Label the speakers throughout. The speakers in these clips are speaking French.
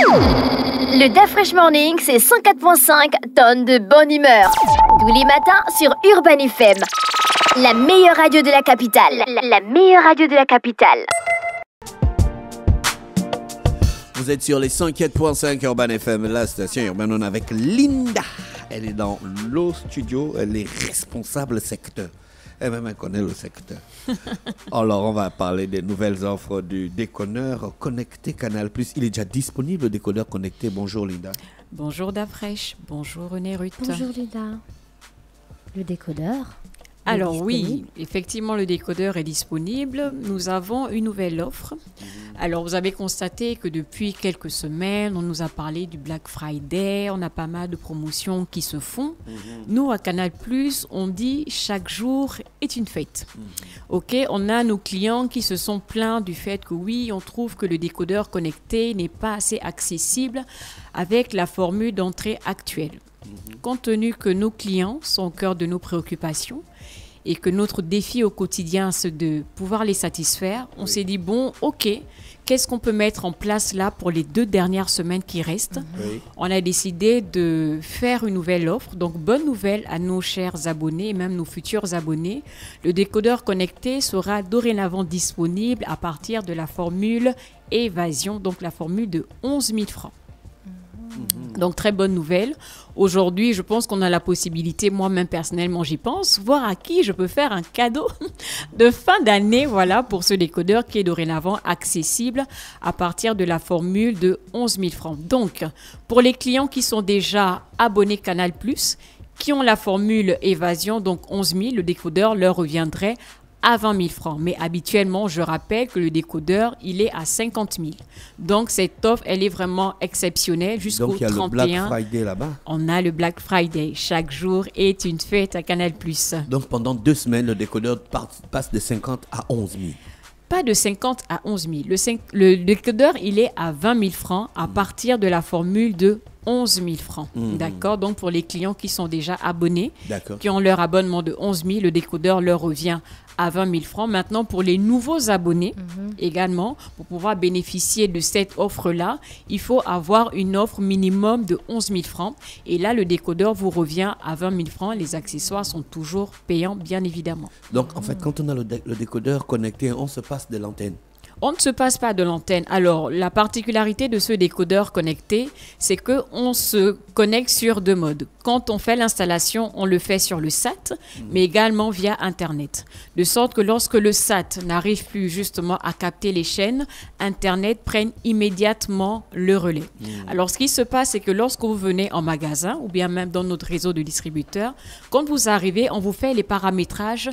Speaker 1: Le DA Fresh Morning, c'est 104.5 tonnes de bonne humeur. Tous les matins sur Urban FM. La meilleure radio de la capitale. La meilleure radio de la capitale.
Speaker 2: Vous êtes sur les 104.5 Urban FM, la station Urban. On est avec Linda. Elle est dans le studio. Elle est responsable secteur. Elle-même, elle connaît le secteur. Alors, on va parler des nouvelles offres du décodeur connecté Canal+. Il est déjà disponible, le décodeur connecté. Bonjour, Linda.
Speaker 3: Bonjour, DA Fresh. Bonjour, René Ruth.
Speaker 4: Bonjour, Linda. Le décodeur.
Speaker 3: Alors oui, effectivement, le décodeur est disponible. Nous avons une nouvelle offre. Alors, vous avez constaté que depuis quelques semaines, on nous a parlé du Black Friday. On a pas mal de promotions qui se font. Nous, à Canal+, on dit chaque jour est une fête. OK, on a nos clients qui se sont plaints du fait que oui, on trouve que le décodeur connecté n'est pas assez accessible avec la formule d'entrée actuelle. Compte tenu que nos clients sont au cœur de nos préoccupations et que notre défi au quotidien, c'est de pouvoir les satisfaire, on s'est dit, bon, OK, qu'est-ce qu'on peut mettre en place là pour les 2 dernières semaines qui restent? On a décidé de faire une nouvelle offre. Donc, bonne nouvelle à nos chers abonnés et même nos futurs abonnés. Le décodeur connecté sera dorénavant disponible à partir de la formule Évasion, donc la formule de 11 000 francs. Donc, très bonne nouvelle. Aujourd'hui, je pense qu'on a la possibilité, moi-même personnellement, j'y pense, voir à qui je peux faire un cadeau de fin d'année, voilà, pour ce décodeur qui est dorénavant accessible à partir de la formule de 11 000 francs. Donc, pour les clients qui sont déjà abonnés Canal+, qui ont la formule Évasion, donc 11 000, le décodeur leur reviendrait à 20 000 francs. Mais habituellement, je rappelle que le décodeur, il est à 50 000. Donc, cette offre, elle est vraiment exceptionnelle jusqu'au 31.
Speaker 2: Donc, il y a le Black Friday là-bas.
Speaker 3: On a le Black Friday. Chaque jour est une fête à Canal+.
Speaker 2: Donc, pendant 2 semaines, le décodeur passe de 50 à 11 000.
Speaker 3: Pas de 50 à 11 000. Le décodeur, il est à 20 000 francs à partir de la formule de 11 000 francs. D'accord? Donc, pour les clients qui sont déjà abonnés, qui ont leur abonnement de 11 000, le décodeur leur revient à 20 000 francs. Maintenant, pour les nouveaux abonnés également, pour pouvoir bénéficier de cette offre-là, il faut avoir une offre minimum de 11 000 francs. Et là, le décodeur vous revient à 20 000 francs. Les accessoires sont toujours payants, bien évidemment.
Speaker 2: Donc, en fait, quand on a le décodeur connecté, on se passe de l'antenne.
Speaker 3: On ne se passe pas de l'antenne. Alors, la particularité de ce décodeur connecté, c'est qu'on se connecte sur 2 modes. Quand on fait l'installation, on le fait sur le SAT, mais également via Internet. De sorte que lorsque le SAT n'arrive plus justement à capter les chaînes, Internet prenne immédiatement le relais. Alors, ce qui se passe, c'est que lorsque vous venez en magasin, ou bien même dans notre réseau de distributeurs, quand vous arrivez, on vous fait les paramétrages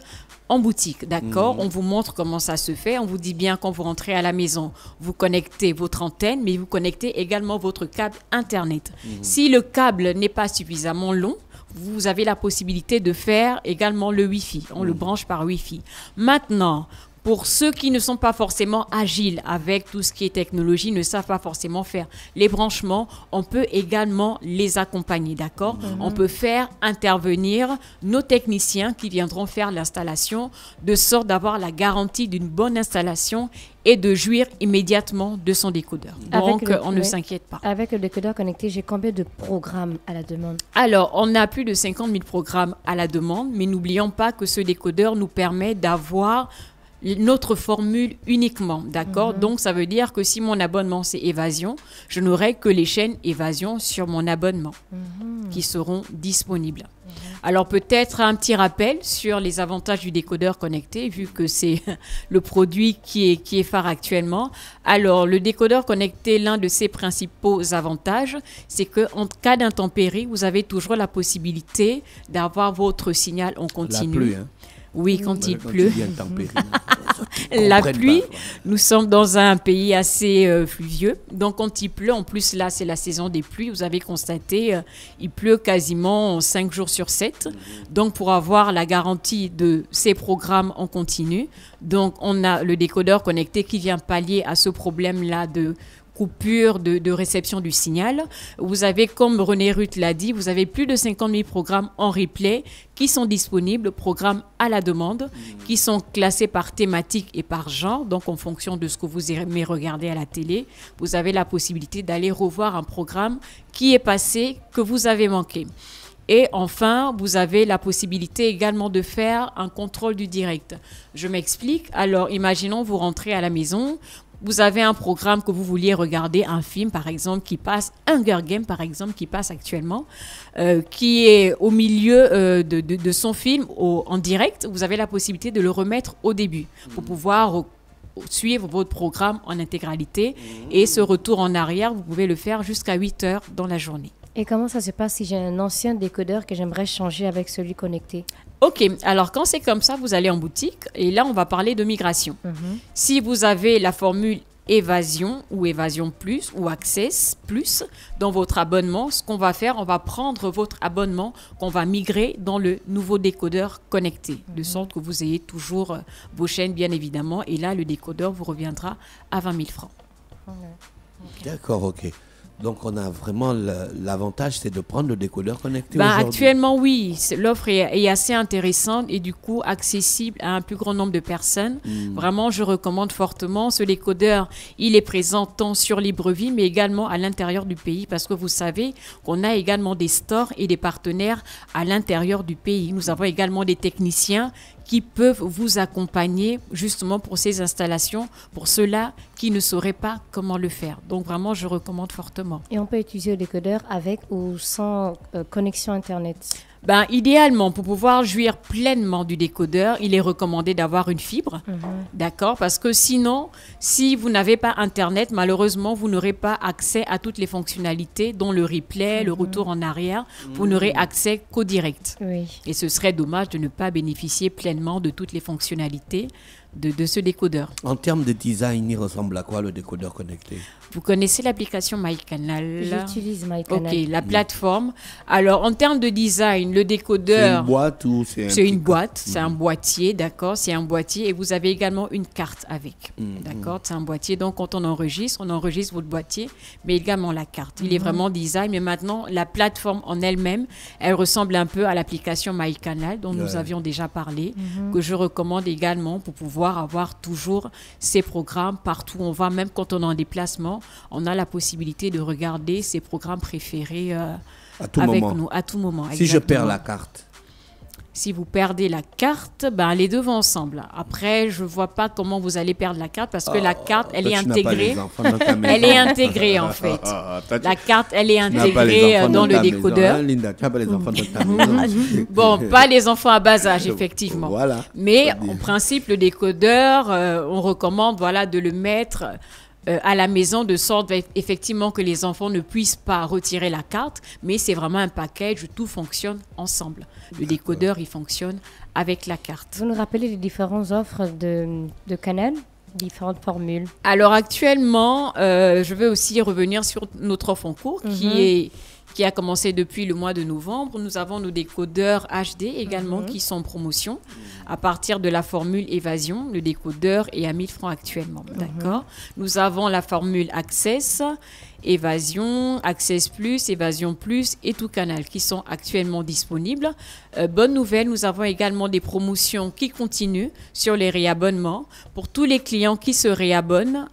Speaker 3: en boutique, d'accord? On vous montre comment ça se fait. On vous dit bien quand vous rentrez à la maison, vous connectez votre antenne, mais vous connectez également votre câble Internet. Si le câble n'est pas suffisamment long, vous avez la possibilité de faire également le Wi-Fi. On le branche par Wi-Fi. Maintenant, pour ceux qui ne sont pas forcément agiles avec tout ce qui est technologie, ne savent pas forcément faire les branchements, on peut également les accompagner, d'accord? On peut faire intervenir nos techniciens qui viendront faire l'installation de sorte d'avoir la garantie d'une bonne installation et de jouir immédiatement de son décodeur. Donc, on ne s'inquiète pas.
Speaker 4: Avec le décodeur connecté, j'ai combien de programmes à la demande?
Speaker 3: Alors, on a plus de 50 000 programmes à la demande, mais n'oublions pas que ce décodeur nous permet d'avoir notre formule uniquement, d'accord? Donc, ça veut dire que si mon abonnement, c'est Évasion, je n'aurai que les chaînes Évasion sur mon abonnement qui seront disponibles. Alors, peut-être un petit rappel sur les avantages du décodeur connecté, vu que c'est le produit qui est phare actuellement. Alors, le décodeur connecté, l'un de ses principaux avantages, c'est qu'en cas d'intempérie, vous avez toujours la possibilité d'avoir votre signal en continu.
Speaker 2: La pluie, hein?
Speaker 3: Oui, quand il pleut. La pluie, nous sommes dans un pays assez fluvieux. Donc, quand il pleut, en plus, là, c'est la saison des pluies. Vous avez constaté, il pleut quasiment 5 jours sur 7. Donc, pour avoir la garantie de ces programmes en continu, donc, on a le décodeur connecté qui vient pallier à ce problème-là de coupure de réception du signal. Vous avez, comme René Ruth l'a dit, vous avez plus de 50 000 programmes en replay qui sont disponibles, programmes à la demande, qui sont classés par thématique et par genre. Donc, en fonction de ce que vous aimez regarder à la télé, vous avez la possibilité d'aller revoir un programme qui est passé, que vous avez manqué. Et enfin, vous avez la possibilité également de faire un contrôle du direct. Je m'explique. Alors, imaginons, vous rentrez à la maison, vous avez un programme que vous vouliez regarder, un film par exemple qui passe, Hunger Games par exemple qui passe actuellement, qui est au milieu de son film en direct. Vous avez la possibilité de le remettre au début pour pouvoir suivre votre programme en intégralité. Et ce retour en arrière, vous pouvez le faire jusqu'à 8 heures dans la journée.
Speaker 4: Et comment ça se passe si j'ai un ancien décodeur que j'aimerais changer avec celui connecté?
Speaker 3: Ok, alors quand c'est comme ça, vous allez en boutique et là, on va parler de migration. Si vous avez la formule Évasion ou Évasion Plus ou Access Plus dans votre abonnement, ce qu'on va faire, on va prendre votre abonnement qu'on va migrer dans le nouveau décodeur connecté, de sorte que vous ayez toujours vos chaînes, bien évidemment. Et là, le décodeur vous reviendra à 20 000 francs.
Speaker 2: D'accord, ok. Donc, on a vraiment l'avantage, c'est de prendre le décodeur connecté aujourd'hui.
Speaker 3: Actuellement, oui. L'offre est assez intéressante et du coup accessible à un plus grand nombre de personnes. Vraiment, je recommande fortement. Ce décodeur, il est présent tant sur Libreville, mais également à l'intérieur du pays parce que vous savez qu'on a également des stores et des partenaires à l'intérieur du pays. Nous avons également des techniciens qui peuvent vous accompagner justement pour ces installations, pour ceux-là qui ne sauraient pas comment le faire. Donc vraiment, je recommande fortement.
Speaker 4: Et on peut utiliser le décodeur avec ou sans connexion Internet?
Speaker 3: Idéalement, pour pouvoir jouir pleinement du décodeur, il est recommandé d'avoir une fibre, d'accord? Parce que sinon, si vous n'avez pas Internet, malheureusement, vous n'aurez pas accès à toutes les fonctionnalités, dont le replay, le retour en arrière. Vous n'aurez accès qu'au direct.
Speaker 4: Oui.
Speaker 3: Et ce serait dommage de ne pas bénéficier pleinement de toutes les fonctionnalités de ce décodeur.
Speaker 2: En termes de design, il ressemble à quoi le décodeur connecté?
Speaker 3: Vous connaissez l'application MyCanal?
Speaker 4: J'utilise MyCanal.
Speaker 3: Ok, la plateforme. Alors, en termes de design, le décodeur...
Speaker 2: C'est une boîte ou c'est un...
Speaker 3: C'est une boîte, c'est un boîtier, d'accord? C'est un boîtier et vous avez également une carte avec, d'accord? C'est un boîtier, donc quand on enregistre votre boîtier, mais également la carte. Il est vraiment design, mais maintenant, la plateforme en elle-même, elle ressemble un peu à l'application MyCanal dont nous avions déjà parlé, que je recommande également pour pouvoir avoir toujours ces programmes partout où on va, même quand on est en déplacement, on a la possibilité de regarder ses programmes préférés avec nous à tout moment.
Speaker 2: Si je perds la carte.
Speaker 3: Si vous perdez la carte, les deux vont ensemble. Après, je ne vois pas comment vous allez perdre la carte parce que la carte, elle est intégrée. Elle est intégrée en fait. La carte, elle est intégrée dans le décodeur.
Speaker 2: Linda, tu n'as pas les enfants dans ta maison.
Speaker 3: Bon, pas les enfants à bas âge, effectivement.
Speaker 2: Voilà.
Speaker 3: Mais en principe, le décodeur, on recommande de le mettre à la maison de sorte effectivement que les enfants ne puissent pas retirer la carte, mais c'est vraiment un package où tout fonctionne ensemble. Le décodeur, il fonctionne avec la carte.
Speaker 4: Vous nous rappelez les différentes offres de Canal, différentes formules? Alors
Speaker 3: actuellement, je vais aussi revenir sur notre offre en cours qui a commencé depuis le mois de novembre. Nous avons nos décodeurs HD également qui sont en promotion à partir de la formule Évasion. Le décodeur est à 1000 francs actuellement. D'accord. Nous avons la formule Access, Évasion, Access Plus, Évasion Plus et Tout Canal qui sont actuellement disponibles. Bonne nouvelle, nous avons également des promotions qui continuent sur les réabonnements. Pour tous les clients qui se réabonnent,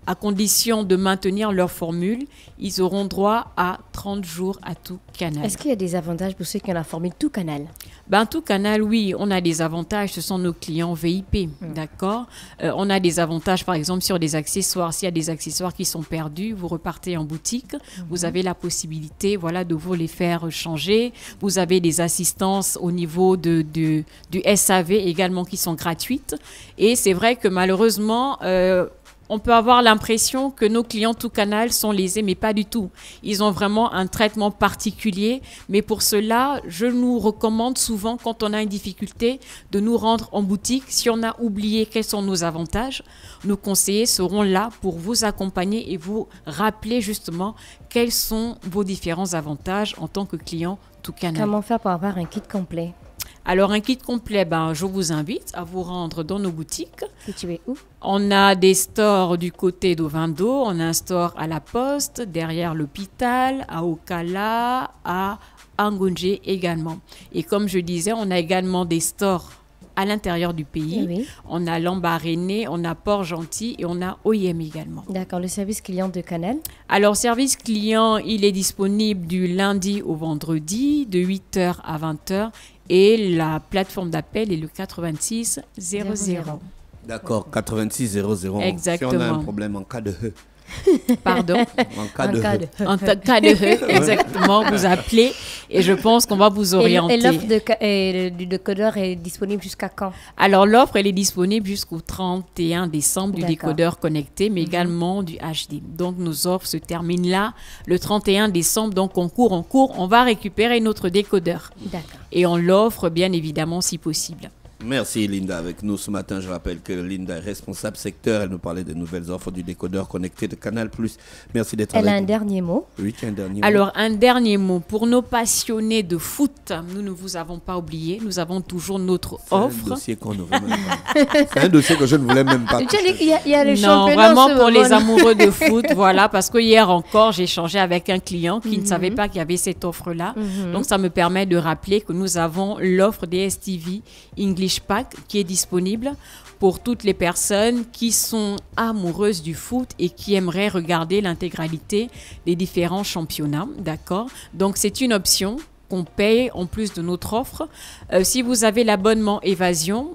Speaker 3: à condition de maintenir leur formule, ils auront droit à 30 jours à Tout Canal.
Speaker 4: Est-ce qu'il y a des avantages pour ceux qui ont la formule Tout Canal?
Speaker 3: Tout Canal, oui, on a des avantages. Ce sont nos clients VIP, d'accord? On a des avantages, par exemple, sur des accessoires. S'il y a des accessoires qui sont perdus, vous repartez en boutique. Vous avez la possibilité, de vous les faire changer. Vous avez des assistances au niveau du SAV également qui sont gratuites. Et c'est vrai que malheureusement... on peut avoir l'impression que nos clients Tout Canal sont lésés, mais pas du tout. Ils ont vraiment un traitement particulier. Mais pour cela, je nous recommande souvent, quand on a une difficulté, de nous rendre en boutique. Si on a oublié quels sont nos avantages, nos conseillers seront là pour vous accompagner et vous rappeler justement quels sont vos différents avantages en tant que client Tout Canal.
Speaker 4: Comment faire pour avoir un kit complet?
Speaker 3: Alors, un kit complet, je vous invite à vous rendre dans nos boutiques.
Speaker 4: Situé où?
Speaker 3: On a des stores du côté d'Ovando, on a un store à la Poste, derrière l'hôpital, à Okala, à Angonje également. Et comme je disais, on a également des stores à l'intérieur du pays.
Speaker 4: Oui.
Speaker 3: On a Lambaréné, on a Port-Gentil et on a Oyem également.
Speaker 4: D'accord, le service client de Canal?
Speaker 3: Alors, service client, il est disponible du lundi au vendredi, de 8h à 20h. Et la plateforme d'appel est le 86 00.
Speaker 2: D'accord, 86 00.
Speaker 3: Exactement.
Speaker 2: Si on a un problème en cas de...
Speaker 3: Pardon.
Speaker 2: En cas de...
Speaker 3: En cas de exactement, vous appelez et je pense qu'on va vous orienter.
Speaker 4: Et l'offre du décodeur est disponible jusqu'à quand?
Speaker 3: Alors, l'offre, elle est disponible jusqu'au 31 décembre du
Speaker 4: D'accord.
Speaker 3: décodeur connecté, mais également du HD. Donc, nos offres se terminent là, le 31 décembre. Donc, on court, on va récupérer notre décodeur.
Speaker 4: D'accord.
Speaker 3: Et on l'offre, bien évidemment, si possible.
Speaker 2: Merci Linda avec nous ce matin. Je rappelle que Linda est responsable secteur. Elle nous parlait des nouvelles offres du décodeur connecté de Canal+. Merci d'être
Speaker 4: Elle
Speaker 2: avec
Speaker 4: a un
Speaker 2: nous.
Speaker 4: dernier mot.
Speaker 2: Oui, un dernier mot.
Speaker 3: Alors, un dernier mot. Pour nos passionnés de foot, nous ne vous avons pas oublié. Nous avons toujours notre
Speaker 2: C'est un
Speaker 3: offre.
Speaker 2: dossier qu'on ne veut même pas. C'est un dossier que je ne voulais même pas.
Speaker 4: Tu sais, il y a le
Speaker 3: Non,
Speaker 4: championnat
Speaker 3: vraiment
Speaker 4: en ce
Speaker 3: pour les
Speaker 4: moment.
Speaker 3: amoureux de foot, voilà, parce que hier encore, j'ai échangé avec un client qui ne savait pas qu'il y avait cette offre-là. Donc, ça me permet de rappeler que nous avons l'offre DSTV English Pack qui est disponible pour toutes les personnes qui sont amoureuses du foot et qui aimeraient regarder l'intégralité des différents championnats, d'accord? Donc, c'est une option qu'on paye en plus de notre offre. Si vous avez l'abonnement Évasion,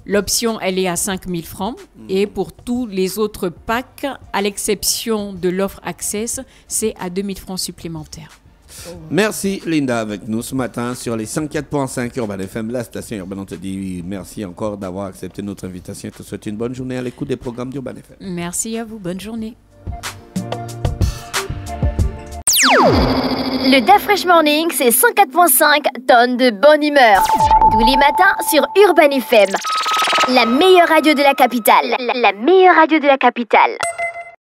Speaker 3: l'option, elle est à 5 000 francs. Et pour tous les autres packs, à l'exception de l'offre Access, c'est à 2 000 francs supplémentaires.
Speaker 2: Merci Linda avec nous ce matin sur les 104.5 Urban FM, la station urbaine. On te dit merci encore d'avoir accepté notre invitation. Je te souhaite une bonne journée à l'écoute des programmes d'Urban FM.
Speaker 3: Merci à vous. Bonne journée.
Speaker 1: Le DaFresh Morning, c'est 104.5 tonnes de bonne humeur. Tous les matins sur Urban FM. La meilleure radio de la capitale. La meilleure radio de la capitale.